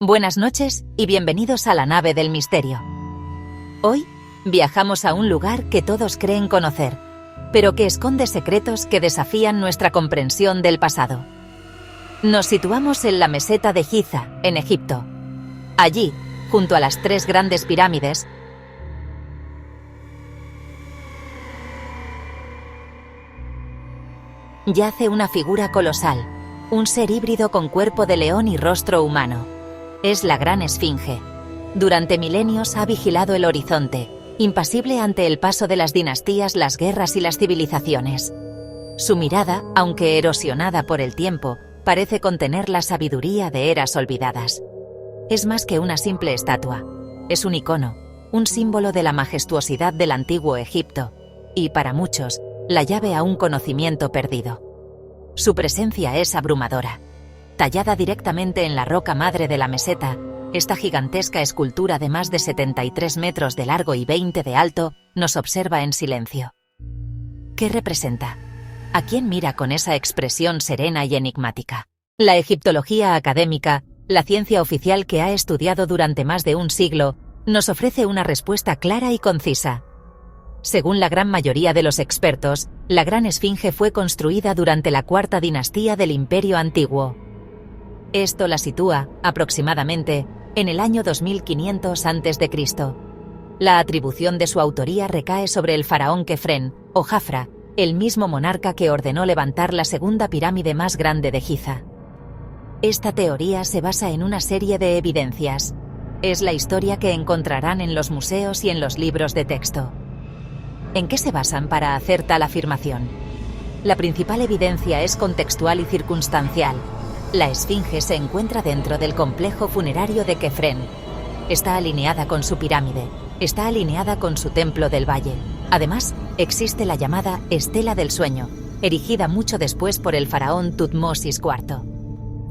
Buenas noches y bienvenidos a la nave del misterio. Hoy viajamos a un lugar que todos creen conocer, pero que esconde secretos que desafían nuestra comprensión del pasado. Nos situamos en la meseta de Giza, en Egipto. Allí, junto a las 3 grandes pirámides, yace una figura colosal, un ser híbrido con cuerpo de león y rostro humano. Es la Gran Esfinge. Durante milenios ha vigilado el horizonte, impasible ante el paso de las dinastías, las guerras y las civilizaciones. Su mirada, aunque erosionada por el tiempo, parece contener la sabiduría de eras olvidadas. Es más que una simple estatua. Es un icono, un símbolo de la majestuosidad del antiguo Egipto, y para muchos, la llave a un conocimiento perdido. Su presencia es abrumadora. Tallada directamente en la roca madre de la meseta, esta gigantesca escultura de más de 73 metros de largo y 20 de alto nos observa en silencio. ¿Qué representa? ¿A quién mira con esa expresión serena y enigmática? La egiptología académica, la ciencia oficial que ha estudiado durante más de un siglo, nos ofrece una respuesta clara y concisa. Según la gran mayoría de los expertos, la Gran Esfinge fue construida durante la cuarta dinastía del Imperio Antiguo. Esto la sitúa, aproximadamente, en el año 2500 a.C. La atribución de su autoría recae sobre el faraón Kefren, o Jafra, el mismo monarca que ordenó levantar la segunda pirámide más grande de Giza. Esta teoría se basa en una serie de evidencias. Es la historia que encontrarán en los museos y en los libros de texto. ¿En qué se basan para hacer tal afirmación? La principal evidencia es contextual y circunstancial. La Esfinge se encuentra dentro del complejo funerario de Kefren. Está alineada con su pirámide, está alineada con su templo del valle. Además, existe la llamada Estela del Sueño, erigida mucho después por el faraón Tutmosis IV.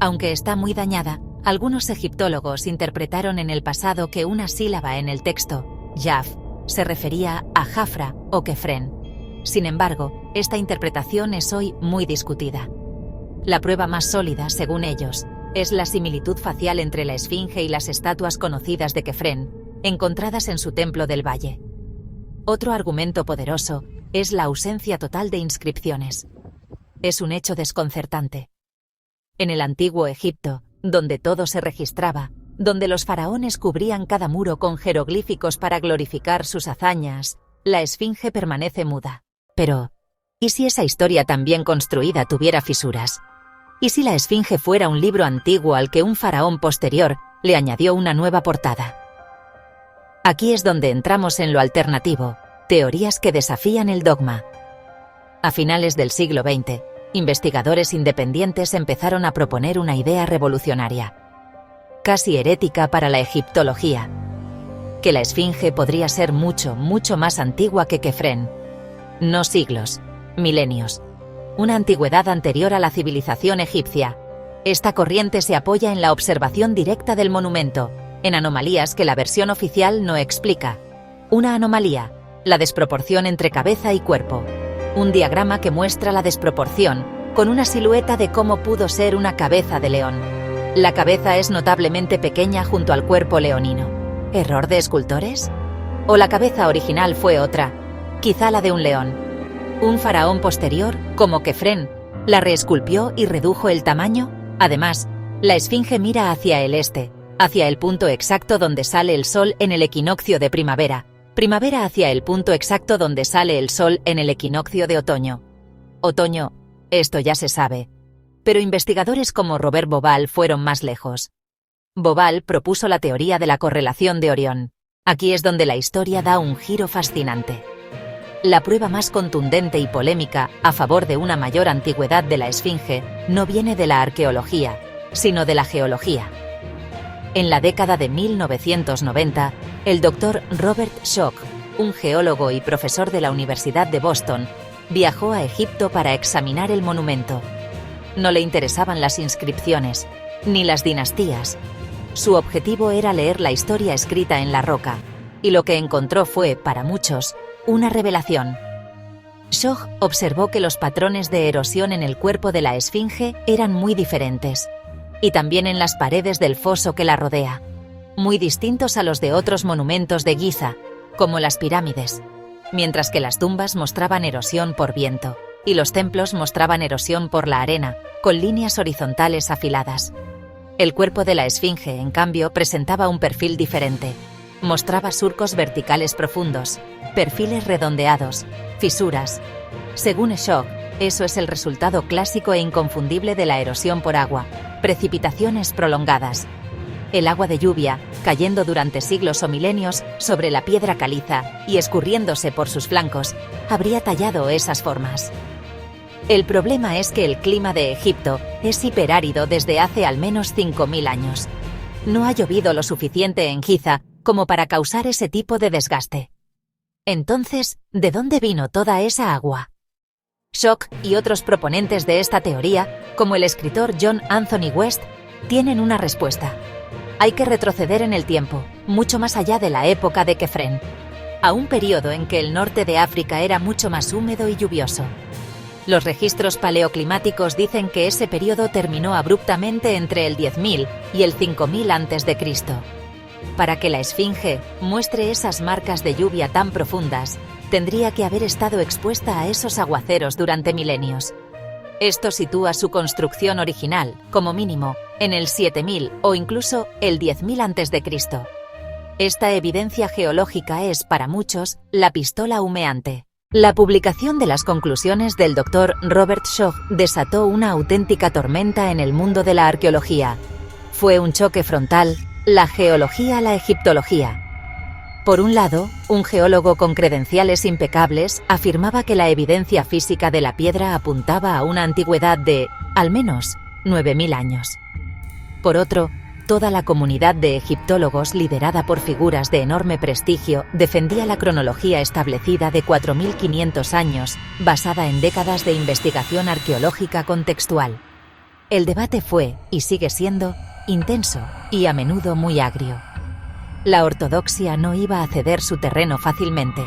Aunque está muy dañada, algunos egiptólogos interpretaron en el pasado que una sílaba en el texto, Yaf, se refería a Jafra o Kefren. Sin embargo, esta interpretación es hoy muy discutida. La prueba más sólida, según ellos, es la similitud facial entre la Esfinge y las estatuas conocidas de Kefren, encontradas en su templo del valle. Otro argumento poderoso es la ausencia total de inscripciones. Es un hecho desconcertante. En el antiguo Egipto, donde todo se registraba, donde los faraones cubrían cada muro con jeroglíficos para glorificar sus hazañas, la Esfinge permanece muda. Pero, ¿y si esa historia tan bien construida tuviera fisuras? ¿Y si la Esfinge fuera un libro antiguo al que un faraón posterior le añadió una nueva portada? Aquí es donde entramos en lo alternativo, teorías que desafían el dogma. A finales del siglo XX, investigadores independientes empezaron a proponer una idea revolucionaria, casi herética para la egiptología, que la Esfinge podría ser mucho, mucho más antigua que Kefren. No siglos, milenios. Una antigüedad anterior a la civilización egipcia. Esta corriente se apoya en la observación directa del monumento, en anomalías que la versión oficial no explica. Una anomalía, la desproporción entre cabeza y cuerpo. Un diagrama que muestra la desproporción, con una silueta de cómo pudo ser una cabeza de león. La cabeza es notablemente pequeña junto al cuerpo leonino. ¿Error de escultores? ¿O la cabeza original fue otra? Quizá la de un león. Un faraón posterior, como Kefren, la reesculpió y redujo el tamaño. Además, la Esfinge mira hacia el este, hacia el punto exacto donde sale el sol en el equinoccio de primavera. Primavera hacia el punto exacto donde sale el sol en el equinoccio de otoño. Otoño, esto ya se sabe. Pero investigadores como Robert Bauval fueron más lejos. Bauval propuso la teoría de la correlación de Orión. Aquí es donde la historia da un giro fascinante. La prueba más contundente y polémica a favor de una mayor antigüedad de la Esfinge no viene de la arqueología, sino de la geología. En la década de 1990, el doctor Robert Schoch, un geólogo y profesor de la Universidad de Boston, viajó a Egipto para examinar el monumento. No le interesaban las inscripciones, ni las dinastías. Su objetivo era leer la historia escrita en la roca, y lo que encontró fue, para muchos, una revelación. Schoch observó que los patrones de erosión en el cuerpo de la Esfinge eran muy diferentes. y también en las paredes del foso que la rodea, muy distintos a los de otros monumentos de Giza, como las pirámides, mientras que las tumbas mostraban erosión por viento, y los templos mostraban erosión por la arena, con líneas horizontales afiladas. El cuerpo de la esfinge, en cambio, presentaba un perfil diferente. Mostraba surcos verticales profundos, perfiles redondeados, fisuras. Según Schoch, eso es el resultado clásico e inconfundible de la erosión por agua, precipitaciones prolongadas. El agua de lluvia, cayendo durante siglos o milenios sobre la piedra caliza y escurriéndose por sus flancos, habría tallado esas formas. El problema es que el clima de Egipto es hiperárido desde hace al menos 5.000 años. No ha llovido lo suficiente en Giza como para causar ese tipo de desgaste. Entonces, ¿de dónde vino toda esa agua? Schoch y otros proponentes de esta teoría, como el escritor John Anthony West, tienen una respuesta. Hay que retroceder en el tiempo, mucho más allá de la época de Kefren, a un periodo en que el norte de África era mucho más húmedo y lluvioso. Los registros paleoclimáticos dicen que ese periodo terminó abruptamente entre el 10.000 y el 5.000 a.C. Para que la esfinge muestre esas marcas de lluvia tan profundas, tendría que haber estado expuesta a esos aguaceros durante milenios. Esto sitúa su construcción original, como mínimo, en el 7.000 o incluso el 10.000 a.C. Esta evidencia geológica es, para muchos, la pistola humeante. La publicación de las conclusiones del Dr. Robert Schoch desató una auténtica tormenta en el mundo de la arqueología. Fue un choque frontal, la geología a la egiptología. Por un lado, un geólogo con credenciales impecables afirmaba que la evidencia física de la piedra apuntaba a una antigüedad de, al menos, 9.000 años. Por otro, toda la comunidad de egiptólogos liderada por figuras de enorme prestigio defendía la cronología establecida de 4.500 años, basada en décadas de investigación arqueológica contextual. El debate fue, y sigue siendo, intenso y a menudo muy agrio. La ortodoxia no iba a ceder su terreno fácilmente.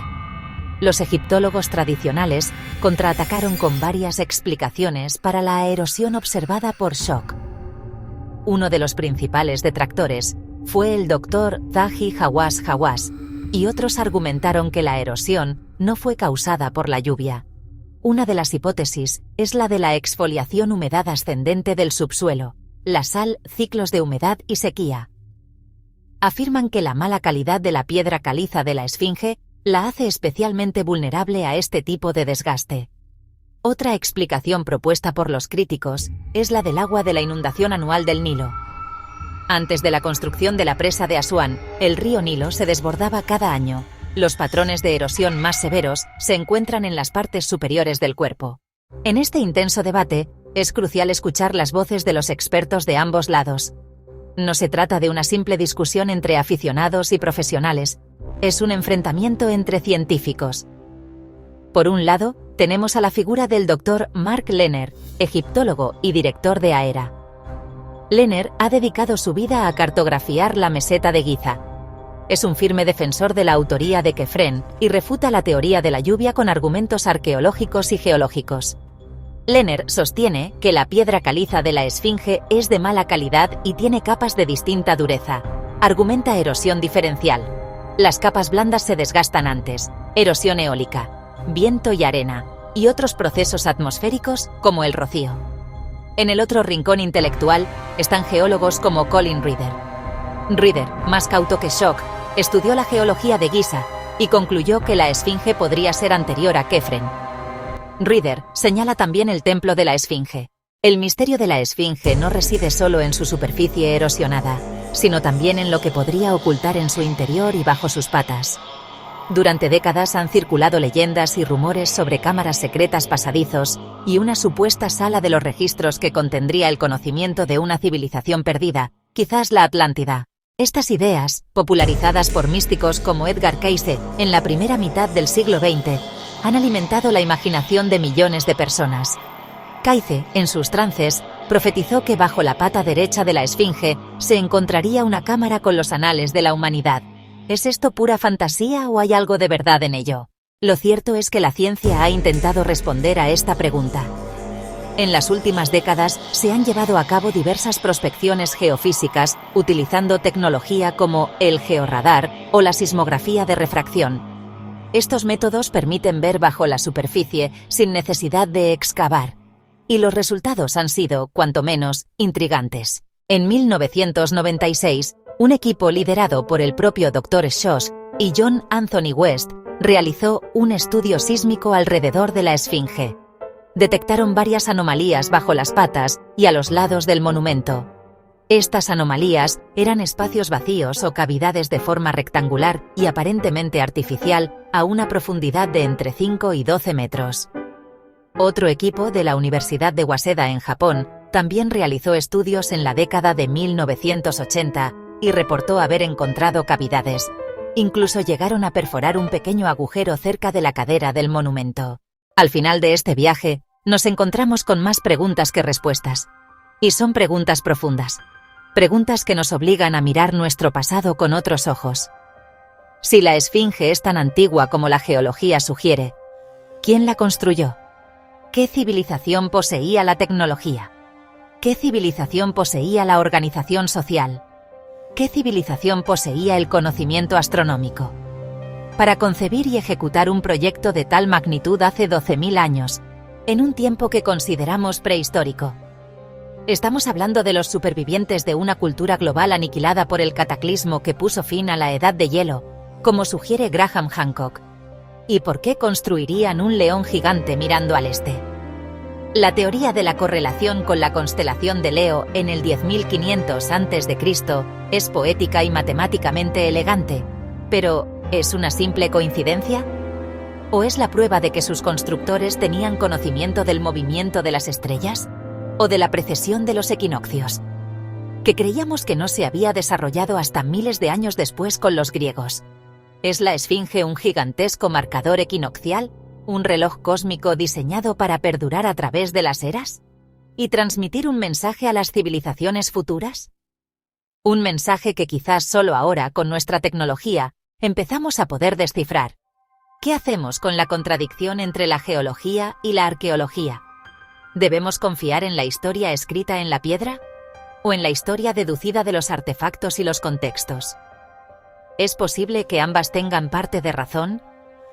Los egiptólogos tradicionales contraatacaron con varias explicaciones para la erosión observada por Schoch. Uno de los principales detractores fue el doctor Zahi Hawass Hawass, y otros argumentaron que la erosión no fue causada por la lluvia. Una de las hipótesis es la de la exfoliación humedad ascendente del subsuelo, la sal, ciclos de humedad y sequía. Afirman que la mala calidad de la piedra caliza de la esfinge la hace especialmente vulnerable a este tipo de desgaste. Otra explicación propuesta por los críticos es la del agua de la inundación anual del Nilo. Antes de la construcción de la presa de Asuán, el río Nilo se desbordaba cada año. Los patrones de erosión más severos se encuentran en las partes superiores del cuerpo. En este intenso debate, es crucial escuchar las voces de los expertos de ambos lados. No se trata de una simple discusión entre aficionados y profesionales, es un enfrentamiento entre científicos. Por un lado, tenemos a la figura del Dr. Mark Lehner, egiptólogo y director de AERA. Lehner ha dedicado su vida a cartografiar la meseta de Giza. Es un firme defensor de la autoría de Kefren y refuta la teoría de la lluvia con argumentos arqueológicos y geológicos. Lehner sostiene que la piedra caliza de la esfinge es de mala calidad y tiene capas de distinta dureza. Argumenta erosión diferencial. Las capas blandas se desgastan antes, erosión eólica, viento y arena, y otros procesos atmosféricos como el rocío. En el otro rincón intelectual están geólogos como Colin Reeder. Reeder, más cauto que Schoch, estudió la geología de Giza y concluyó que la esfinge podría ser anterior a Kefren. Reeder señala también el templo de la esfinge. El misterio de la esfinge no reside solo en su superficie erosionada, sino también en lo que podría ocultar en su interior y bajo sus patas. Durante décadas han circulado leyendas y rumores sobre cámaras secretas pasadizos y una supuesta sala de los registros que contendría el conocimiento de una civilización perdida, quizás la Atlántida. Estas ideas, popularizadas por místicos como Edgar Cayce en la primera mitad del siglo XX, han alimentado la imaginación de millones de personas. Cayce, en sus trances, profetizó que bajo la pata derecha de la esfinge se encontraría una cámara con los anales de la humanidad. ¿Es esto pura fantasía o hay algo de verdad en ello? Lo cierto es que la ciencia ha intentado responder a esta pregunta. En las últimas décadas se han llevado a cabo diversas prospecciones geofísicas utilizando tecnología como el georradar o la sismografía de refracción. Estos métodos permiten ver bajo la superficie sin necesidad de excavar, y los resultados han sido, cuanto menos, intrigantes. En 1996, un equipo liderado por el propio Dr. Schoch y John Anthony West realizó un estudio sísmico alrededor de la Esfinge. Detectaron varias anomalías bajo las patas y a los lados del monumento. Estas anomalías eran espacios vacíos o cavidades de forma rectangular y aparentemente artificial a una profundidad de entre 5 y 12 metros. Otro equipo de la Universidad de Waseda en Japón también realizó estudios en la década de 1980 y reportó haber encontrado cavidades. Incluso llegaron a perforar un pequeño agujero cerca de la cadera del monumento. Al final de este viaje, nos encontramos con más preguntas que respuestas. Y son preguntas profundas. Preguntas que nos obligan a mirar nuestro pasado con otros ojos. Si la Esfinge es tan antigua como la geología sugiere, ¿quién la construyó? ¿Qué civilización poseía la tecnología? ¿Qué civilización poseía la organización social? ¿Qué civilización poseía el conocimiento astronómico? Para concebir y ejecutar un proyecto de tal magnitud hace 12.000 años, en un tiempo que consideramos prehistórico. Estamos hablando de los supervivientes de una cultura global aniquilada por el cataclismo que puso fin a la edad de hielo, como sugiere Graham Hancock. ¿Y por qué construirían un león gigante mirando al este? La teoría de la correlación con la constelación de Leo en el 10.500 a.C. es poética y matemáticamente elegante, pero ¿es una simple coincidencia? ¿O es la prueba de que sus constructores tenían conocimiento del movimiento de las estrellas? ¿O de la precesión de los equinoccios? Que creíamos que no se había desarrollado hasta miles de años después con los griegos. ¿Es la Esfinge un gigantesco marcador equinoccial? ¿Un reloj cósmico diseñado para perdurar a través de las eras? ¿Y transmitir un mensaje a las civilizaciones futuras? Un mensaje que quizás solo ahora, con nuestra tecnología, empezamos a poder descifrar. ¿Qué hacemos con la contradicción entre la geología y la arqueología? ¿Debemos confiar en la historia escrita en la piedra? ¿O en la historia deducida de los artefactos y los contextos? ¿Es posible que ambas tengan parte de razón?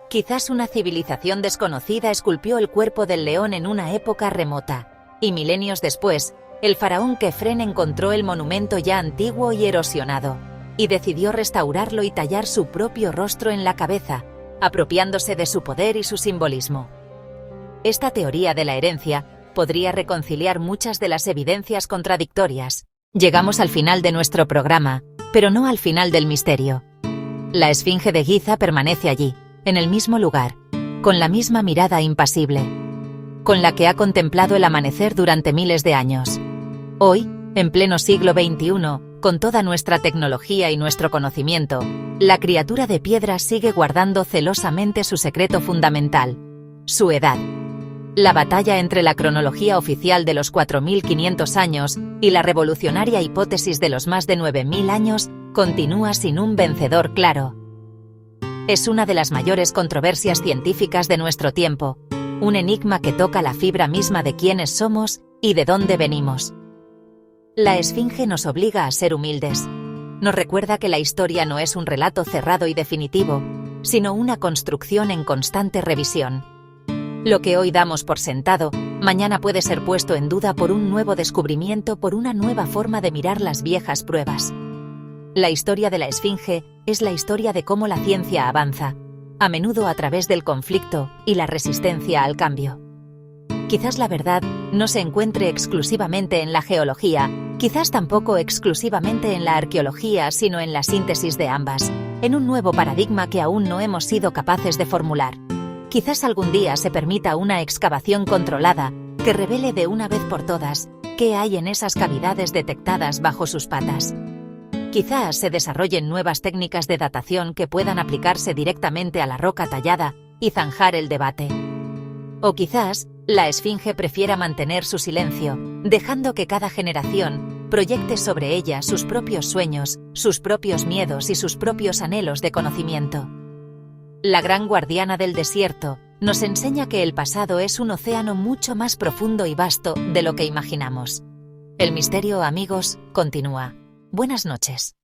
Quizás una civilización desconocida esculpió el cuerpo del león en una época remota, y milenios después, el faraón Kefren encontró el monumento ya antiguo y erosionado, y decidió restaurarlo y tallar su propio rostro en la cabeza, apropiándose de su poder y su simbolismo. Esta teoría de la herencia podría reconciliar muchas de las evidencias contradictorias. Llegamos al final de nuestro programa, pero no al final del misterio. La Esfinge de Giza permanece allí, en el mismo lugar, con la misma mirada impasible, con la que ha contemplado el amanecer durante miles de años. Hoy, en pleno siglo XXI, con toda nuestra tecnología y nuestro conocimiento, la criatura de piedra sigue guardando celosamente su secreto fundamental, su edad. La batalla entre la cronología oficial de los 4.500 años y la revolucionaria hipótesis de los más de 9.000 años continúa sin un vencedor claro. Es una de las mayores controversias científicas de nuestro tiempo, un enigma que toca la fibra misma de quiénes somos y de dónde venimos. La Esfinge nos obliga a ser humildes. Nos recuerda que la historia no es un relato cerrado y definitivo, sino una construcción en constante revisión. Lo que hoy damos por sentado, mañana puede ser puesto en duda por un nuevo descubrimiento, por una nueva forma de mirar las viejas pruebas. La historia de la Esfinge es la historia de cómo la ciencia avanza, a menudo a través del conflicto y la resistencia al cambio. Quizás la verdad no se encuentre exclusivamente en la geología, quizás tampoco exclusivamente en la arqueología, sino en la síntesis de ambas, en un nuevo paradigma que aún no hemos sido capaces de formular. Quizás algún día se permita una excavación controlada que revele de una vez por todas qué hay en esas cavidades detectadas bajo sus patas. Quizás se desarrollen nuevas técnicas de datación que puedan aplicarse directamente a la roca tallada y zanjar el debate. O quizás la Esfinge prefiera mantener su silencio, dejando que cada generación proyecte sobre ella sus propios sueños, sus propios miedos y sus propios anhelos de conocimiento. La gran guardiana del desierto nos enseña que el pasado es un océano mucho más profundo y vasto de lo que imaginamos. El misterio, amigos, continúa. Buenas noches.